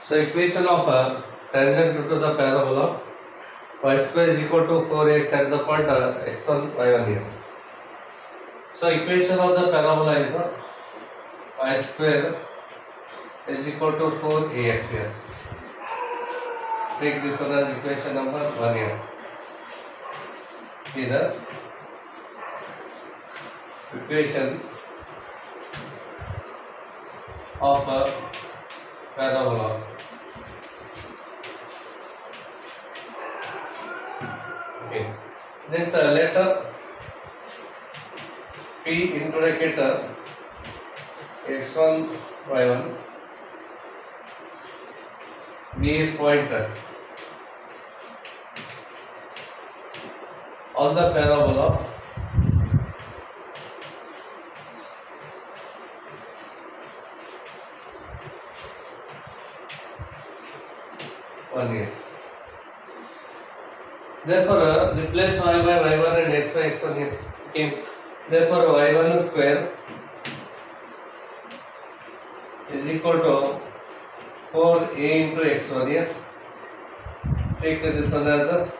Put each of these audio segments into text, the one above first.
So equation of tangent to the parabola y square is equal to 4x at the point x1 y1 here. So equation of the parabola is y square is equal to 4ax here. Take this one as equation number 1 here. Is the equation of a parabola. Okay. Then letter P into bracket x1 y1 be a pointer on the parabola one here. Therefore, replace y by y1 and x by x1 here. Okay. Therefore, y1 square is equal to 4a into x1 here. Take this one as a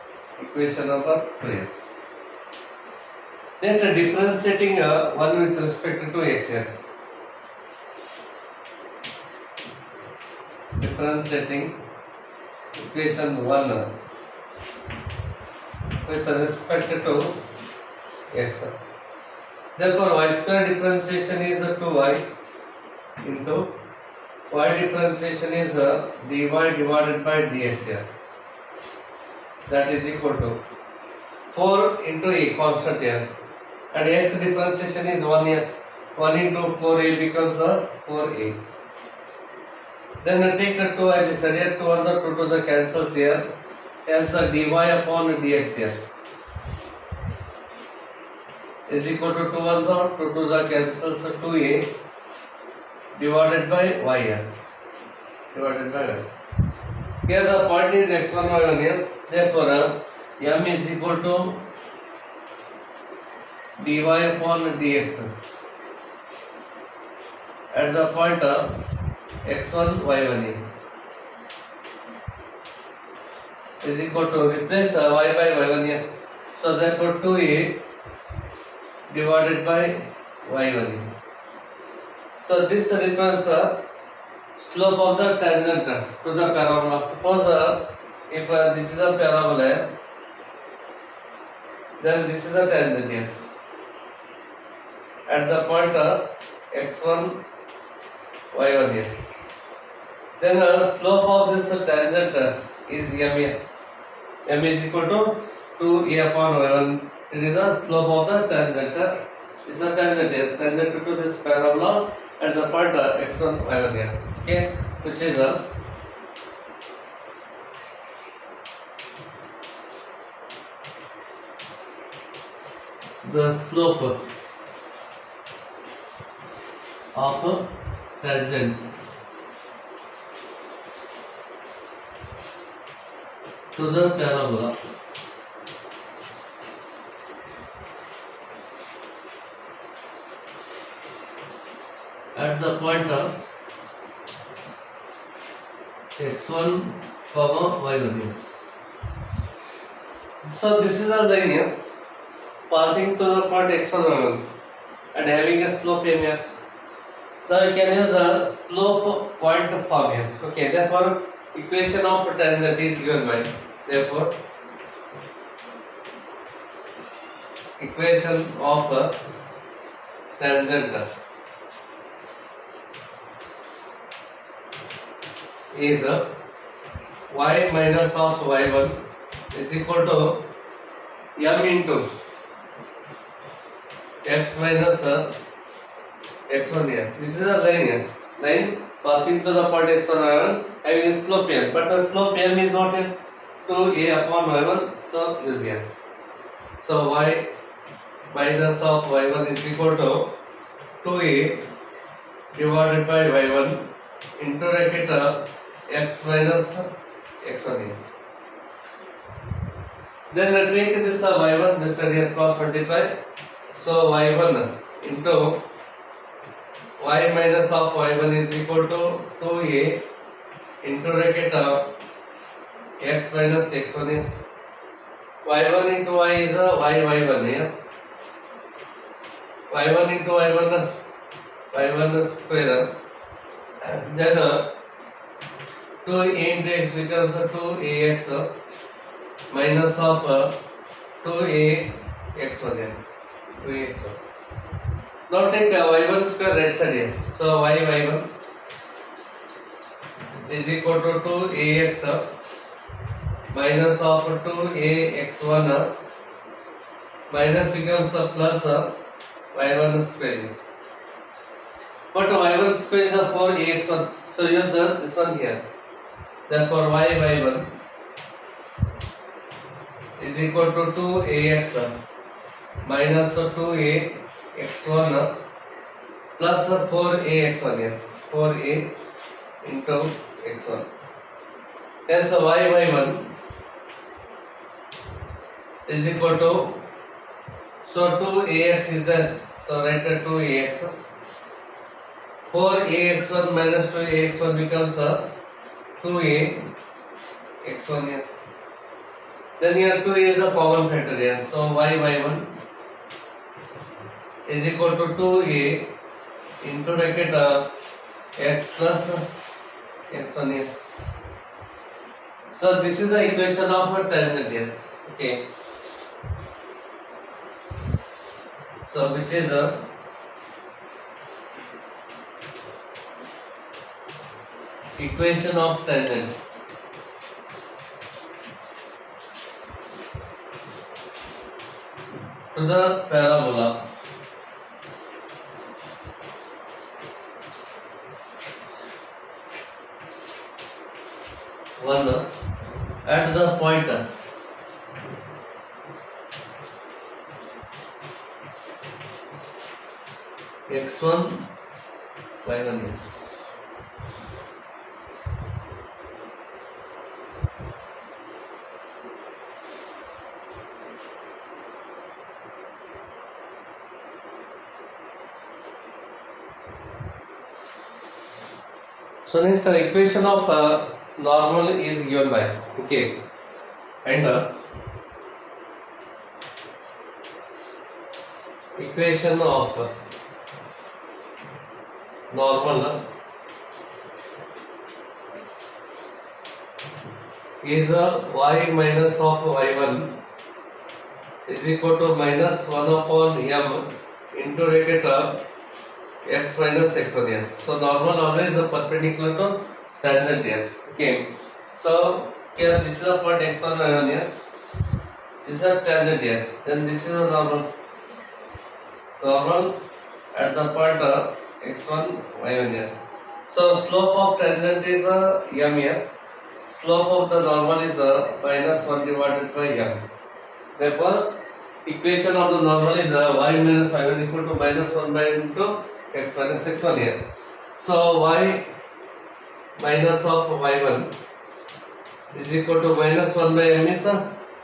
equation number 2 here. Then differentiating 1 with respect to x here. Differentiating equation 1 with respect to x. Therefore, y square differentiation is 2y into y differentiation is dy divided by dx here. That is equal to 4 into a constant here. And x differentiation is 1 here. 1 into 4a becomes 4a. Then take 2 as this here. 2 1 2 to the cancels here. Answer dy upon dx here is equal to 2 1 2 to the cancels 2a divided by y here. Divided by y. Here the point is x1 y1 here. Therefore m is equal to dy upon dx at the point x1 y1 here is equal to replace y by y1 here. So therefore 2a divided by y1 here. So this represents slope of the tangent to the parabola. Suppose if this is a parabola, then this is a tangent here at the point x1 y1 here. Then slope of this tangent is m here. M is equal to 2a upon y1. It is a slope of the tangent. This is a tangent here. Tangent to this parabola at the point x1 y1 here. Okay, which is the slope of tangent to the parabola at the point x1 comma y1 here. So this is a line here passing to the point x1 y1 and having a slope m here. Now you can use a slope point form here. Okay, therefore equation of tangent is given by, therefore equation of tangent is y minus of y1 is equal to m into x minus x1 here. This is a line here. Line passing to the point x1 y1 having a slope m. But the slope m is what here? 2a upon y1. So use here. So y minus of y1 is equal to 2a divided by y1 into bracket x minus x1 here. Then take this y1, this here cross multiply. So y1 into y minus of y1 is equal to 2a into bracket x minus x1 here. y1 into y is a y1 here. y1 into y1 square. Then 2a into x becomes 2ax minus of 2a x1 here. 2ax1. Now take y1 square right side here. So y1 is equal to 2ax minus of 2ax1 minus becomes a plus y1 square. But y1 square is a 4ax1, so use this one here. Therefore y1 is equal to 2ax minus 2ax1 plus 4ax1 here. 4a into x1. Hence y1 is equal to, so 2ax is there, so write 2ax. 4ax1 minus 2ax1 becomes 2ax1 here. Then here 2 is the common factor here, so y1 is equal to 2a into bracket x plus x1 here. So this is the equation of a tangent here. Okay. So which is equation of tangent. To the parabola. One at the point x1 y1 is. So next the equation of normal is given by, okay, and equation of normal is y minus of y1 is equal to minus 1 upon m into bracket x minus x1 here. So normal always perpendicular to tangent here. Okay. So here this is a point x1 y1 here. This is a tangent here. Then this is a normal. Normal at the point x1 y1 here. So slope of tangent is m here. Slope of the normal is minus 1 divided by m. Therefore, equation of the normal is y minus y1 equal to minus 1 by into x minus x1 here. So y minus of y1 is equal to minus 1 by m means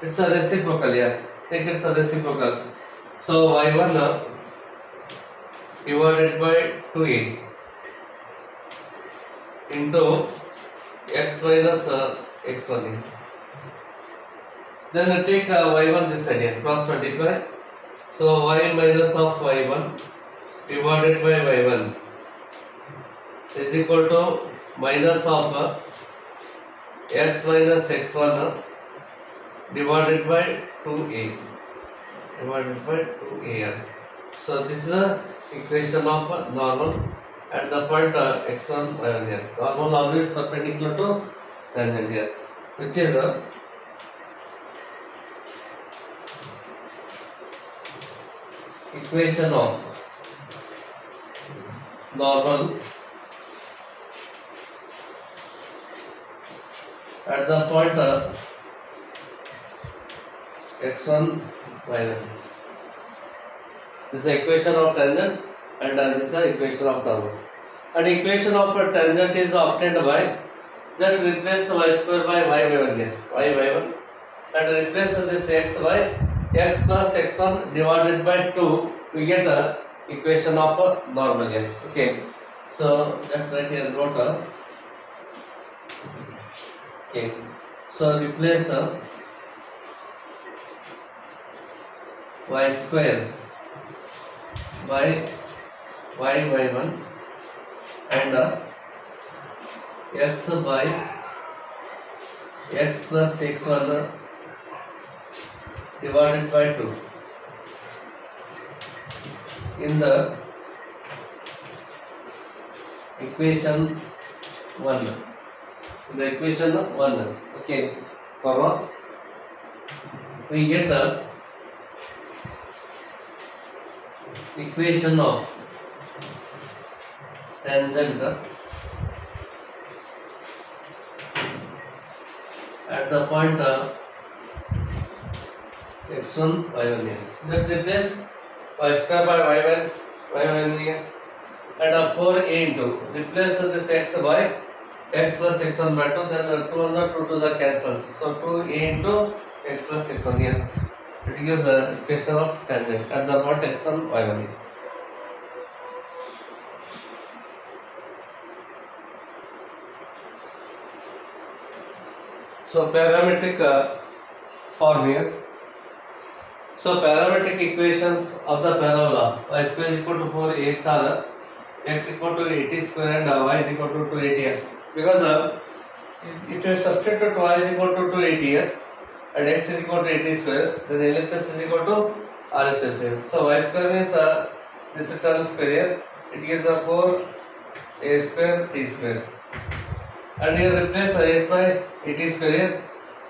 it's a reciprocal here. Take it's a reciprocal. So y1 divided by 2a into x minus x1 here. Then take y1 this side here, cross multiply. So y minus of y1 divided by y1 is equal to minus of x minus x1 divided by 2a divided by 2a. So this is the equation of normal at the point x1 y1 here. Normal always perpendicular to tangent here, which is equation of normal at the point x1 y1. This is the equation of tangent and this is the equation of normal. And equation of a tangent is obtained by that replace y square by y1 here, y1, and replace this x by x plus x1 divided by 2, we get the equation of a normal here. Okay, so just write here note Okay, so replace y square by y by 1 and x by x plus x1 divided by 2 in the equation 1. In the equation 1, okay, comma, we get a equation of tangent at the point x1 y1 here. That replace y square by y1 here and 4a into replace this x by x plus x1 by 2, then 2 on the 2 to the cancels. So 2a into x plus x1 here. It gives the equation of tangent at the point x1 y1 here. So parametric form here. So parametric equations of the parabola y square is equal to 4ax are x equal to 80 square and y is equal to 280. Because if you substitute y is equal to 280 and x is equal to 80 square, then LHS is equal to RHS here. So y square means this term square here. It gives 4a square t square. And here replace x by 80 square here.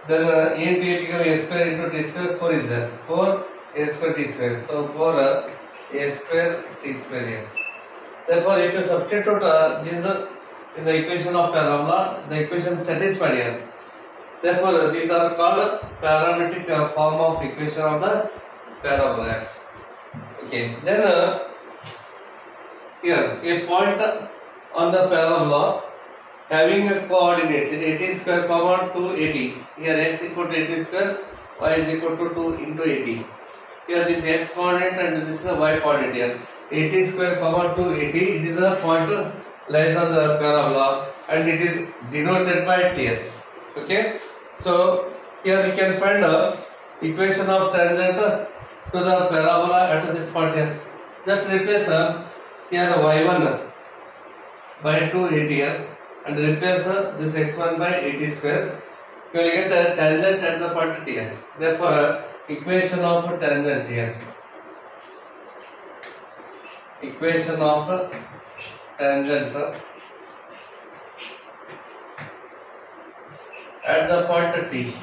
Then a into a become a square into t square. 4 is there. 4 a square t square. So 4 a square t square here. Therefore, if you substitute these in the equation of parabola, the equation satisfied here. Therefore, these are called parametric form of equation of the parabola. Okay. Then here a point on the parabola having a coordinate 80 square comma 280. Here x equal to 80 square, y is equal to 2 into 80. Here this x coordinate and this is a y coordinate here. 80 square comma 280. It is a point lies on the parabola and it is denoted by t here. Okay. So here you can find the equation of tangent to the parabola at this point here. Just replace here y1 by 280 here. And replace this x1 by 80 square, you will get a tangent at the point t here. Therefore, equation of tangent here. Equation of tangent at the point t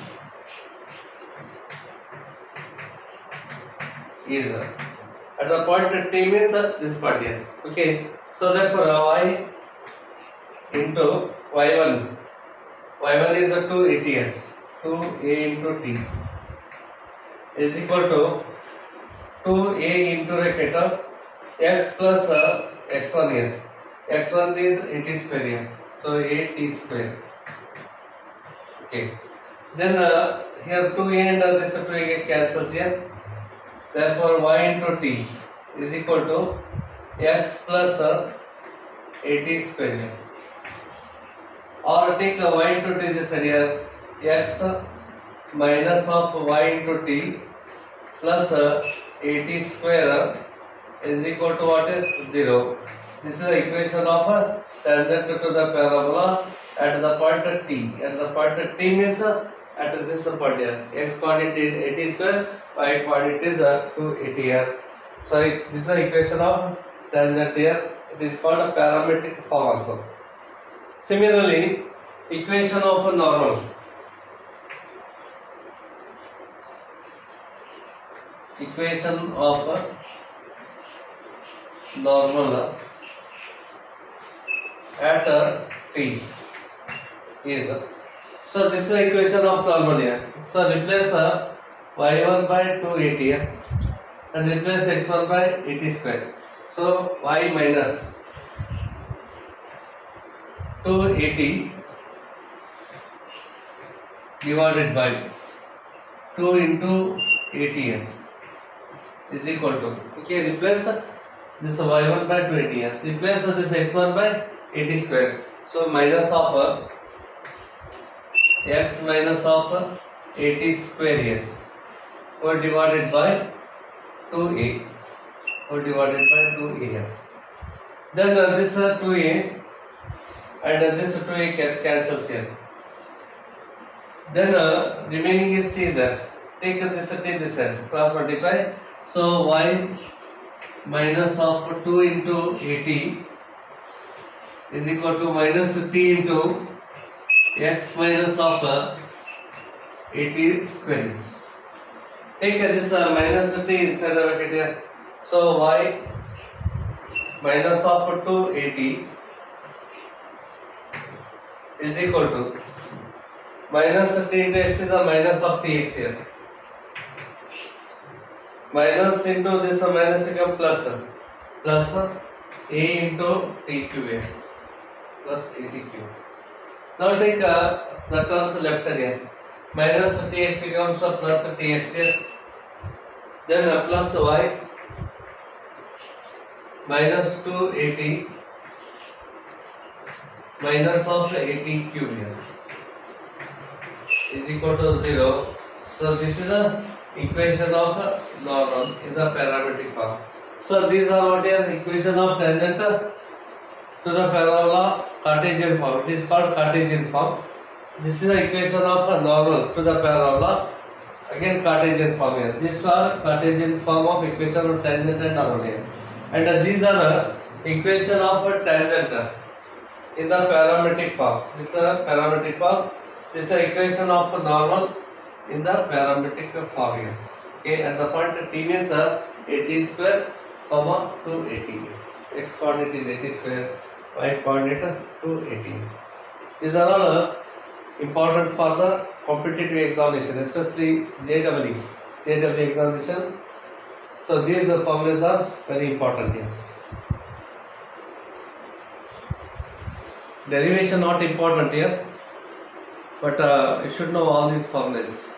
is at the point t means this part here. Okay. So therefore, y into y1 is a 280 here. 2a into t is equal to 2a into bracket x plus x1 here. X1 is 80 square here. So 80 square. Okay. Then here 2a and this 2a cancels here. Therefore y into t is equal to x plus 80 square here. Or take y into t this side here, x minus of y into t plus 80 square is equal to what? 0. This is the equation of tangent to the parabola at the point t. At the point t means at this point here, x coordinate is 80 square, y coordinate is 280 here. So this is the equation of tangent here. It is called a parametric form also. Similarly, equation of normal. Equation of normal at t is, so this is the equation of normal here. So replace y1 by 280 here and replace x1 by 80 square. So y minus 280 divided by 2 into 80 is equal to, okay, replace this y1 by 280 replace this x1 by 80 square. So minus of x minus of 80 square here or divided by 2a or divided by 2a here. Then this 2a and this 2a cancels here. Then remaining is t there. Take this t this side, cross multiply. So y minus of 2 into 80 is equal to minus t into x minus of 80 square. Take this minus t inside the bracket here. So y minus of 280 is equal to minus t into x is a minus of tx here. Minus into this minus become plus a into t cube here plus 80 cube. Now take the terms left side here. Minus tx becomes plus tx here. Then plus y minus 280 minus of 80 cube here is equal to 0. So this is the equation of normal in the parametric form. So these are what are equation of tangent to the parabola Cartesian form. It is called Cartesian form. This is the equation of normal to the parabola, again Cartesian form here. These two are Cartesian form of equation of tangent and normal here. And these are equation of tangent in the parametric form. This is a parametric form. This is equation of normal in the parametric form here. Okay, and the point t means 80 square, 280. X coordinate is 80 square, y coordinate 280. These are all important for the competitive examination, especially JEE examination. So these formulas are very important here. Derivation not important here, but you should know all these formulas.